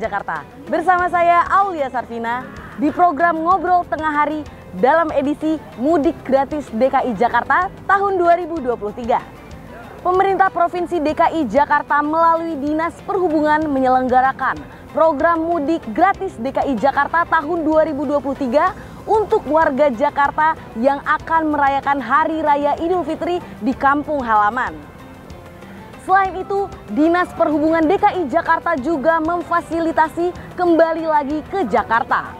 Jakarta. Bersama saya Aulia Sarvina di program Ngobrol Tengah Hari dalam edisi Mudik Gratis DKI Jakarta tahun 2023. Pemerintah Provinsi DKI Jakarta melalui Dinas Perhubungan menyelenggarakan program Mudik Gratis DKI Jakarta tahun 2023 untuk warga Jakarta yang akan merayakan Hari Raya Idul Fitri di kampung halaman. Selain itu, Dinas Perhubungan DKI Jakarta juga memfasilitasi kembali lagi ke Jakarta.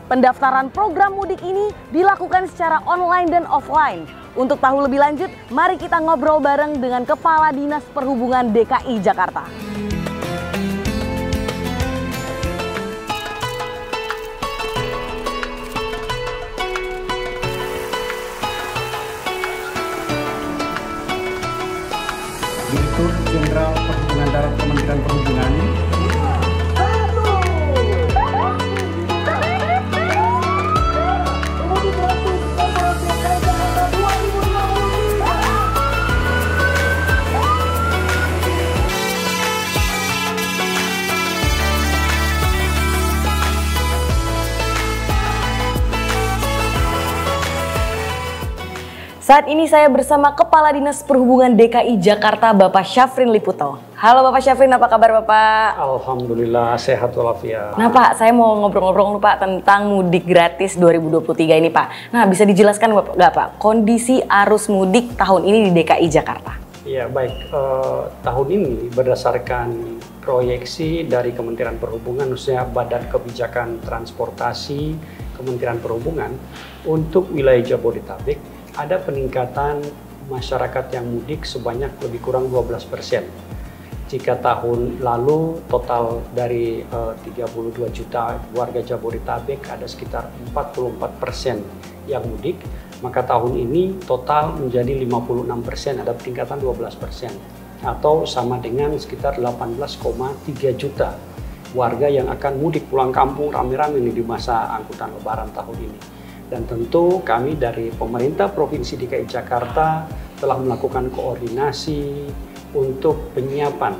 Pendaftaran program mudik ini dilakukan secara online dan offline. Untuk tahu lebih lanjut, mari kita ngobrol bareng dengan Kepala Dinas Perhubungan DKI Jakarta. Direktur Jenderal Perhubungan Darat Kementerian Perhubungan. Saat ini saya bersama Kepala Dinas Perhubungan DKI Jakarta, Bapak Syafrin Liputo. Halo Bapak Syafrin, apa kabar Bapak? Alhamdulillah sehat walafiat. Nah Pak, saya mau ngobrol-ngobrol Pak tentang mudik gratis 2023 ini Pak. Nah, bisa dijelaskan nggak Pak kondisi arus mudik tahun ini di DKI Jakarta? Ya baik, tahun ini berdasarkan proyeksi dari Kementerian Perhubungan, khususnya Badan Kebijakan Transportasi Kementerian Perhubungan, untuk wilayah Jabodetabek ada peningkatan masyarakat yang mudik sebanyak lebih kurang 12%. Jika tahun lalu total dari 32 juta warga Jabodetabek ada sekitar 44% yang mudik, maka tahun ini total menjadi 56%, ada peningkatan 12%, atau sama dengan sekitar 18,3 juta warga yang akan mudik pulang kampung rame-rame di masa angkutan Lebaran tahun ini. Dan tentu kami dari pemerintah Provinsi DKI Jakarta telah melakukan koordinasi untuk penyiapan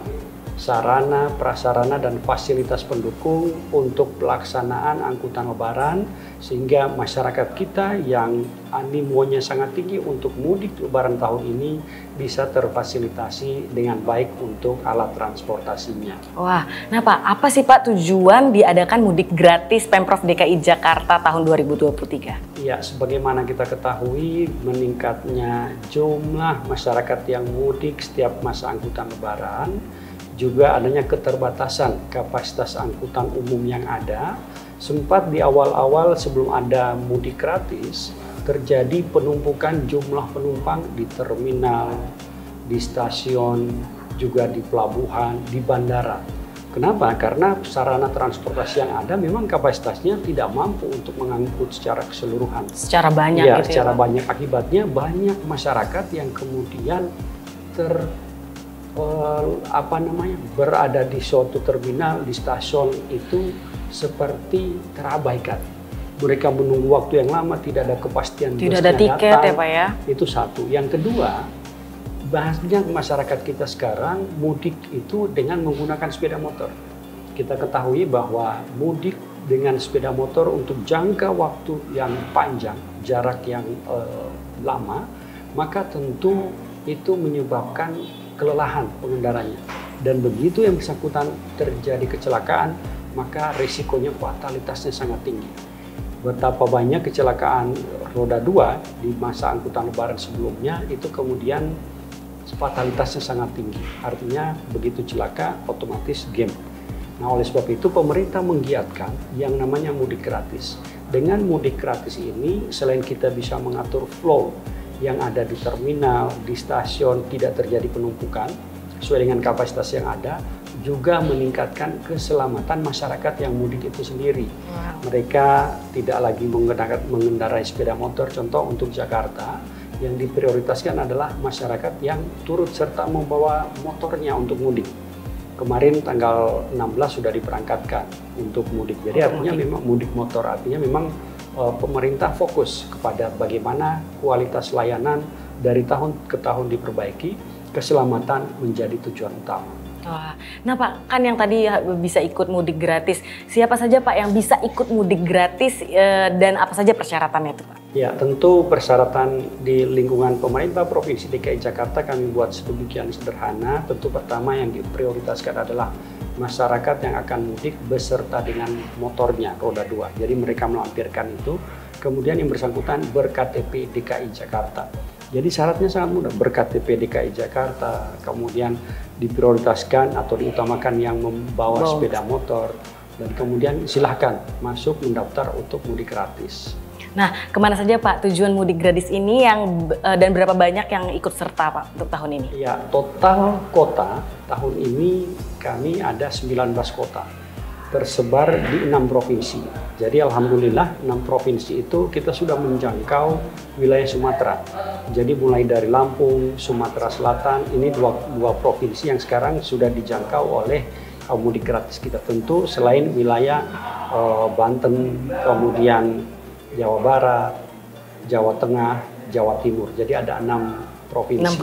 sarana, prasarana, dan fasilitas pendukung untuk pelaksanaan angkutan Lebaran, sehingga masyarakat kita yang animonya sangat tinggi untuk mudik Lebaran tahun ini bisa terfasilitasi dengan baik untuk alat transportasinya. Wah, nah Pak, apa sih Pak tujuan diadakan mudik gratis Pemprov DKI Jakarta tahun 2023? Ya, sebagaimana kita ketahui, meningkatnya jumlah masyarakat yang mudik setiap masa angkutan Lebaran, juga adanya keterbatasan kapasitas angkutan umum yang ada. Sempat di awal-awal sebelum ada mudik gratis, terjadi penumpukan jumlah penumpang di terminal, di stasiun, juga di pelabuhan, di bandara. Kenapa? Karena sarana transportasi yang ada memang kapasitasnya tidak mampu untuk mengangkut secara keseluruhan. Secara banyak ya, gitu secara ya, banyak. Akibatnya banyak masyarakat yang kemudian berada di suatu terminal, di stasiun itu seperti terabaikan. Mereka menunggu waktu yang lama, tidak ada kepastian tidak ada tiket datang. Ya Pak ya. Itu satu. Yang kedua, banyak masyarakat kita sekarang mudik itu dengan menggunakan sepeda motor. Kita ketahui bahwa mudik dengan sepeda motor untuk jangka waktu yang panjang, jarak yang lama, maka tentu itu menyebabkan kelelahan pengendaranya. Dan begitu yang bersangkutan terjadi kecelakaan, maka risikonya fatalitasnya sangat tinggi. Betapa banyak kecelakaan roda 2 di masa angkutan Lebaran sebelumnya itu kemudian fatalitasnya sangat tinggi. Artinya begitu celaka otomatis game. Nah, oleh sebab itu pemerintah menggiatkan yang namanya mudik gratis. Dengan mudik gratis ini selain kita bisa mengatur flow yang ada di terminal, di stasiun, tidak terjadi penumpukan sesuai dengan kapasitas yang ada, juga meningkatkan keselamatan masyarakat yang mudik itu sendiri. Wow. Mereka tidak lagi mengendarai sepeda motor. Contoh untuk Jakarta, yang diprioritaskan adalah masyarakat yang turut serta membawa motornya untuk mudik. Kemarin tanggal 16 sudah diberangkatkan untuk mudik. Jadi artinya memang mudik motor, artinya memang pemerintah fokus kepada bagaimana kualitas layanan dari tahun ke tahun diperbaiki, keselamatan menjadi tujuan utama. Wah, nah Pak, kan yang tadi bisa ikut mudik gratis. Siapa saja Pak yang bisa ikut mudik gratis dan apa saja persyaratannya itu Pak? Ya, tentu persyaratan di lingkungan pemerintah Provinsi DKI Jakarta kami buat sedemikian sederhana. Tentu pertama yang diprioritaskan adalah masyarakat yang akan mudik beserta dengan motornya roda 2. Jadi mereka melampirkan itu. Kemudian yang bersangkutan ber-KTP DKI Jakarta. Jadi syaratnya sangat mudah, ber-KTP DKI Jakarta, kemudian diprioritaskan atau diutamakan yang membawa sepeda motor, dan kemudian silahkan masuk mendaftar untuk mudik gratis. Nah, kemana saja Pak tujuan mudik gratis ini dan berapa banyak yang ikut serta Pak untuk tahun ini? Ya, total kota tahun ini kami ada 19 kota. Tersebar di 6 provinsi. Jadi alhamdulillah 6 provinsi itu kita sudah menjangkau wilayah Sumatera. Jadi mulai dari Lampung, Sumatera Selatan, ini dua provinsi yang sekarang sudah dijangkau oleh mudik gratis kita. Tentu selain wilayah Banten, kemudian Jawa Barat, Jawa Tengah, Jawa Timur. Jadi ada 6 provinsi.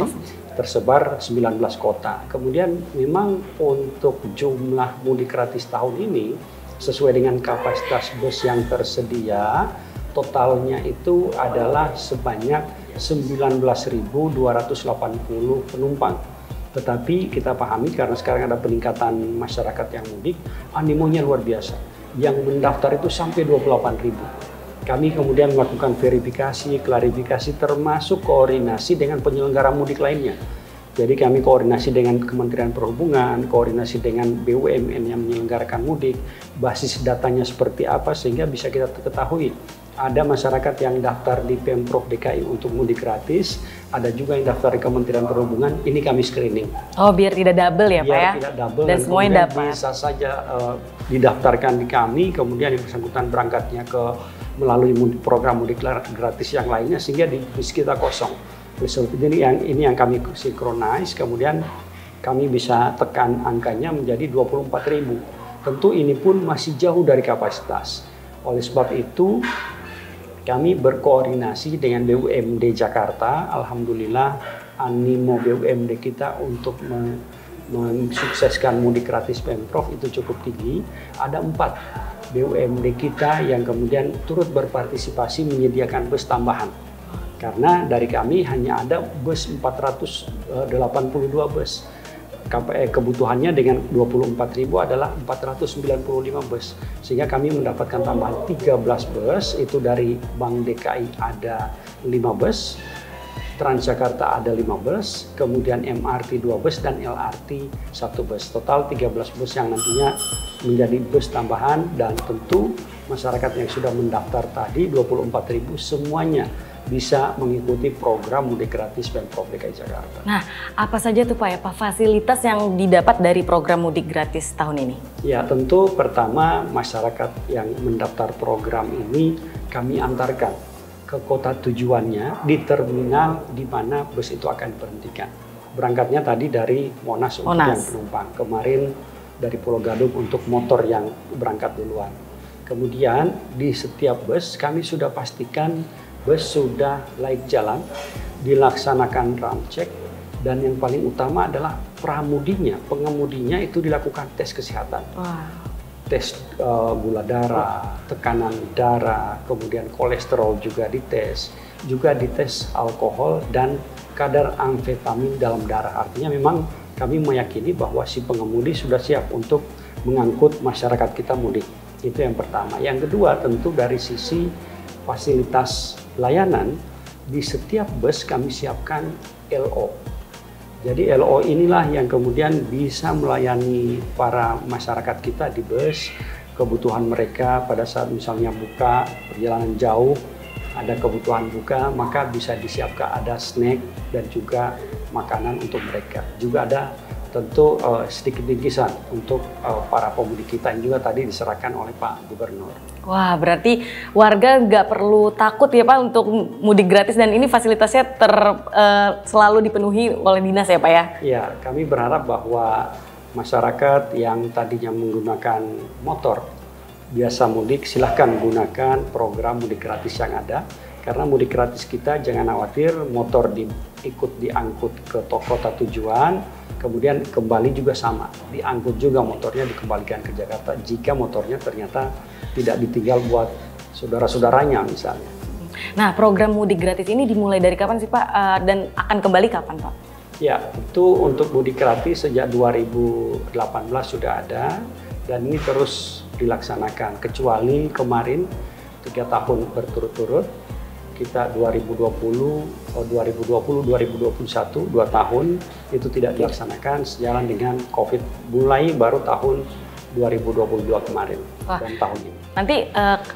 Tersebar 19 kota. Kemudian memang untuk jumlah mudik gratis tahun ini sesuai dengan kapasitas bus yang tersedia, totalnya itu adalah sebanyak 19.280 penumpang. Tetapi kita pahami karena sekarang ada peningkatan masyarakat yang mudik, animonya luar biasa. Yang mendaftar itu sampai 28.000. Kami kemudian melakukan verifikasi, klarifikasi, termasuk koordinasi dengan penyelenggara mudik lainnya. Jadi kami koordinasi dengan Kementerian Perhubungan, koordinasi dengan BUMN yang menyelenggarakan mudik, basis datanya seperti apa sehingga bisa kita ketahui. Ada masyarakat yang daftar di Pemprov DKI untuk mudik gratis, ada juga yang daftar di Kementerian Perhubungan, ini kami screening. Oh, biar tidak double ya Pak ya? Biar tidak double dan semuanya dapat. Bisa saja didaftarkan di kami, kemudian yang bersangkutan berangkatnya melalui program mudik gratis yang lainnya sehingga di bis kita kosong. Jadi ini yang kami synchronize, kemudian kami bisa tekan angkanya menjadi 24.000. Tentu ini pun masih jauh dari kapasitas. Oleh sebab itu kami berkoordinasi dengan BUMD Jakarta. Alhamdulillah animo BUMD kita untuk mensukseskan mudik gratis Pemprov itu cukup tinggi. Ada 4 BUMD kita yang kemudian turut berpartisipasi menyediakan bus tambahan. Karena dari kami hanya ada bus 482 bus. Kebutuhannya dengan 24.000 adalah 495 bus. Sehingga kami mendapatkan tambahan 13 bus, itu dari Bank DKI ada 5 bus, Transjakarta ada 5 bus, kemudian MRT 2 bus dan LRT 1 bus. Total 13 bus yang nantinya menjadi bus tambahan, dan tentu masyarakat yang sudah mendaftar tadi 24.000 semuanya bisa mengikuti program mudik gratis Pemprov DKI Jakarta. Nah, apa saja tuh Pak ya Pak fasilitas yang didapat dari program mudik gratis tahun ini? Ya, tentu pertama masyarakat yang mendaftar program ini kami antarkan ke kota tujuannya di terminal di mana bus itu akan diberhentikan. Berangkatnya tadi dari Monas untuk yang penumpang. Kemarin dari Pulau Gadung untuk motor yang berangkat duluan. Kemudian di setiap bus kami sudah pastikan bus sudah layak jalan, dilaksanakan ram cek, dan yang paling utama adalah pramudinya, pengemudinya itu dilakukan tes kesehatan. Tes gula darah, tekanan darah, kemudian kolesterol juga dites, juga dites alkohol dan kadar amfetamin dalam darah. Artinya memang kami meyakini bahwa si pengemudi sudah siap untuk mengangkut masyarakat kita mudik. Itu yang pertama. Yang kedua tentu dari sisi fasilitas layanan, di setiap bus kami siapkan LO. Jadi LO inilah yang kemudian bisa melayani para masyarakat kita di bus, kebutuhan mereka pada saat misalnya buka, perjalanan jauh, ada kebutuhan buka, maka bisa disiapkan ada snack dan juga makanan untuk mereka. Juga ada tentu sedikit bingkisan untuk para pemudik kita yang juga tadi diserahkan oleh Pak Gubernur. Wah, berarti warga nggak perlu takut ya Pak untuk mudik gratis, dan ini fasilitasnya selalu dipenuhi oleh dinas ya Pak ya? Ya, kami berharap bahwa masyarakat yang tadinya menggunakan motor biasa mudik, silahkan gunakan program mudik gratis yang ada. Karena mudik gratis kita jangan khawatir, motor ikut diangkut ke kota tujuan, kemudian kembali juga sama, diangkut juga motornya dikembalikan ke Jakarta jika motornya ternyata tidak ditinggal buat saudara-saudaranya misalnya. Nah, program mudik gratis ini dimulai dari kapan sih Pak, dan akan kembali kapan Pak? Ya, itu untuk mudik gratis sejak 2018 sudah ada dan ini terus dilaksanakan, kecuali kemarin 3 tahun berturut-turut kita 2020, 2021, 2 tahun itu tidak dilaksanakan sejalan dengan COVID, mulai baru tahun 2022 kemarin. Dan tahun ini. Nanti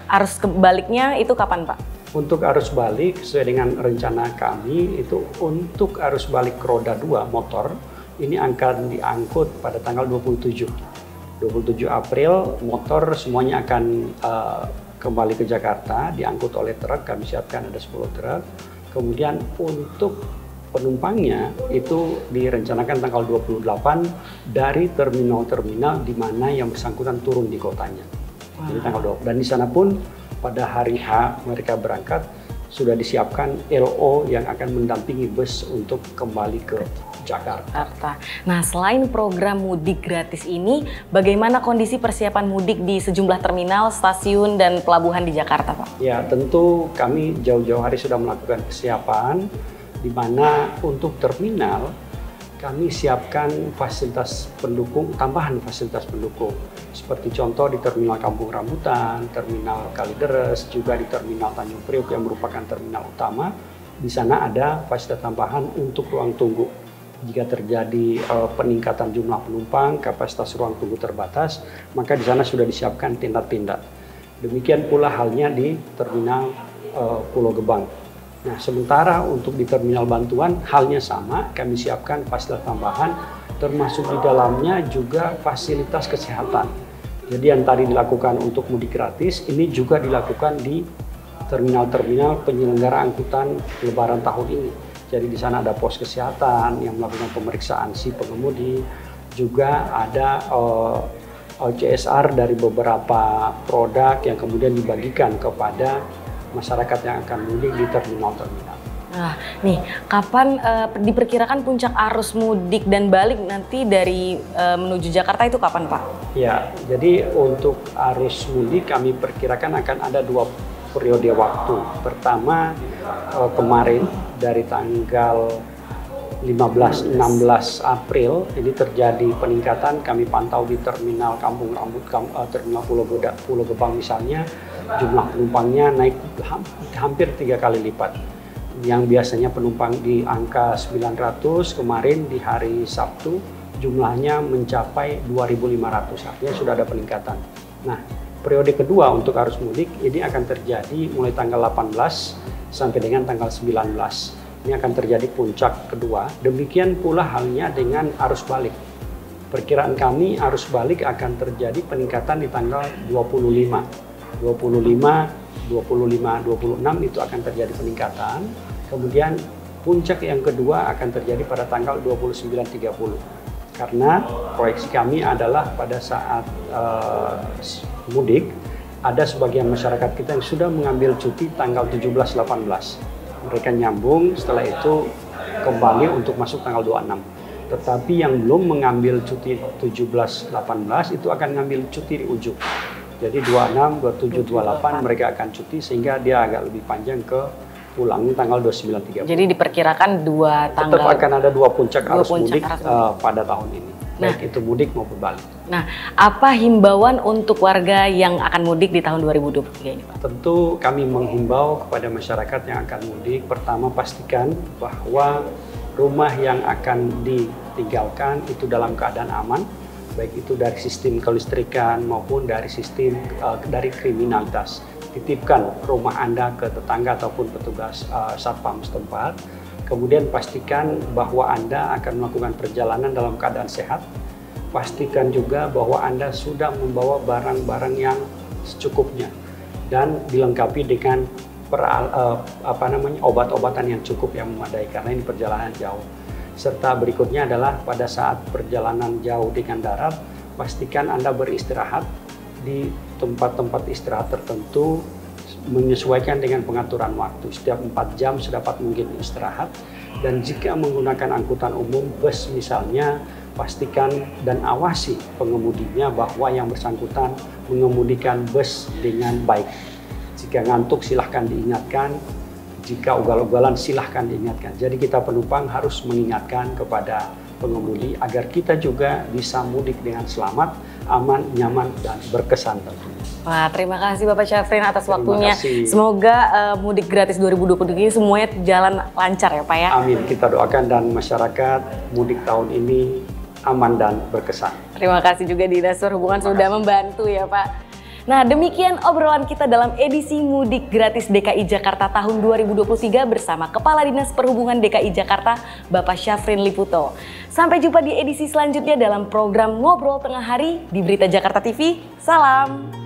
arus kebaliknya itu kapan Pak? Untuk arus balik sesuai dengan rencana kami itu untuk arus balik roda 2 motor ini akan diangkut pada tanggal 27 April, motor semuanya akan kembali ke Jakarta, diangkut oleh truk, kami siapkan ada 10 truk. Kemudian untuk penumpangnya itu direncanakan tanggal 28 dari terminal-terminal di mana yang bersangkutan turun di kotanya. Jadi tanggal 20. Dan di sana pun pada hari H mereka berangkat sudah disiapkan LO yang akan mendampingi bus untuk kembali ke Jakarta. Nah, selain program mudik gratis ini, bagaimana kondisi persiapan mudik di sejumlah terminal, stasiun, dan pelabuhan di Jakarta, Pak? Ya, tentu kami jauh-jauh hari sudah melakukan persiapan, di mana untuk terminal kami siapkan fasilitas pendukung, tambahan fasilitas pendukung. Seperti contoh di Terminal Kampung Rambutan, Terminal Kalideres, juga di Terminal Tanjung Priok yang merupakan terminal utama. Di sana ada fasilitas tambahan untuk ruang tunggu. Jika terjadi peningkatan jumlah penumpang, kapasitas ruang tunggu terbatas, maka di sana sudah disiapkan tenda-tenda. Demikian pula halnya di Terminal Pulau Gebang. Nah, sementara untuk di Terminal Bantuan halnya sama, kami siapkan fasilitas tambahan, termasuk di dalamnya juga fasilitas kesehatan. Jadi yang tadi dilakukan untuk mudik gratis, ini juga dilakukan di terminal-terminal penyelenggara angkutan Lebaran tahun ini. Jadi di sana ada pos kesehatan yang melakukan pemeriksaan si pengemudi, juga ada CSR dari beberapa produk yang kemudian dibagikan kepada masyarakat yang akan mudik di terminal-terminal. Nah, nih, kapan diperkirakan puncak arus mudik dan balik nanti dari menuju Jakarta itu kapan, Pak? Ya, jadi untuk arus mudik kami perkirakan akan ada 2 periode waktu. Pertama, kemarin dari tanggal 15-16 April ini terjadi peningkatan, kami pantau di Terminal Kampung Rambutan, Terminal Pulau Gebang misalnya, jumlah penumpangnya naik hampir 3 kali lipat. Yang biasanya penumpang di angka 900, kemarin di hari Sabtu jumlahnya mencapai 2.500, artinya sudah ada peningkatan. Nah, periode kedua untuk arus mudik ini akan terjadi mulai tanggal 18 sampai dengan tanggal 19. Ini akan terjadi puncak kedua. Demikian pula halnya dengan arus balik. Perkiraan kami arus balik akan terjadi peningkatan di tanggal 25, 26 itu akan terjadi peningkatan. Kemudian puncak yang kedua akan terjadi pada tanggal 29-30. Karena proyeksi kami adalah pada saat mudik, ada sebagian masyarakat kita yang sudah mengambil cuti tanggal 17-18. Mereka nyambung, setelah itu kembali untuk masuk tanggal 26. Tetapi yang belum mengambil cuti 17-18 itu akan ngambil cuti di ujung. Jadi 26, 27, 28 mereka akan cuti sehingga dia agak lebih panjang ke pulangnya tanggal 29-30. Jadi diperkirakan 2 tanggal. Tetap akan ada 2 puncak arus mudik pada tahun ini. Baik itu mudik maupun balik. Nah, apa himbauan untuk warga yang akan mudik di tahun 2023 ini, Pak? Tentu kami menghimbau kepada masyarakat yang akan mudik, pertama pastikan bahwa rumah yang akan ditinggalkan itu dalam keadaan aman, baik itu dari sistem kelistrikan maupun dari sistem dari kriminalitas. Titipkan rumah Anda ke tetangga ataupun petugas satpam setempat. Kemudian pastikan bahwa Anda akan melakukan perjalanan dalam keadaan sehat. Pastikan juga bahwa Anda sudah membawa barang-barang yang secukupnya dan dilengkapi dengan obat-obatan yang cukup yang memadai karena ini perjalanan jauh. Serta berikutnya adalah pada saat perjalanan jauh dengan darat, pastikan Anda beristirahat di tempat-tempat istirahat tertentu menyesuaikan dengan pengaturan waktu. Setiap 4 jam sedapat mungkin istirahat. Dan jika menggunakan angkutan umum, bus misalnya, pastikan dan awasi pengemudinya bahwa yang bersangkutan mengemudikan bus dengan baik. Jika ngantuk silahkan diingatkan, jika ugal-ugalan silahkan diingatkan. Jadi kita penumpang harus mengingatkan kepada pengemudi agar kita juga bisa mudik dengan selamat, aman, nyaman, dan berkesan tentunya. Wah, terima kasih Bapak Syafrin atas waktunya. Kasih. Semoga mudik gratis 2020 ini semuanya jalan lancar ya Pak ya. Amin, kita doakan dan masyarakat mudik tahun ini aman dan berkesan. Terima kasih juga Dinas Perhubungan sudah membantu ya Pak. Nah, demikian obrolan kita dalam edisi Mudik Gratis DKI Jakarta tahun 2023 bersama Kepala Dinas Perhubungan DKI Jakarta, Bapak Syafrin Liputo. Sampai jumpa di edisi selanjutnya dalam program Ngobrol Tengah Hari di Berita Jakarta TV. Salam!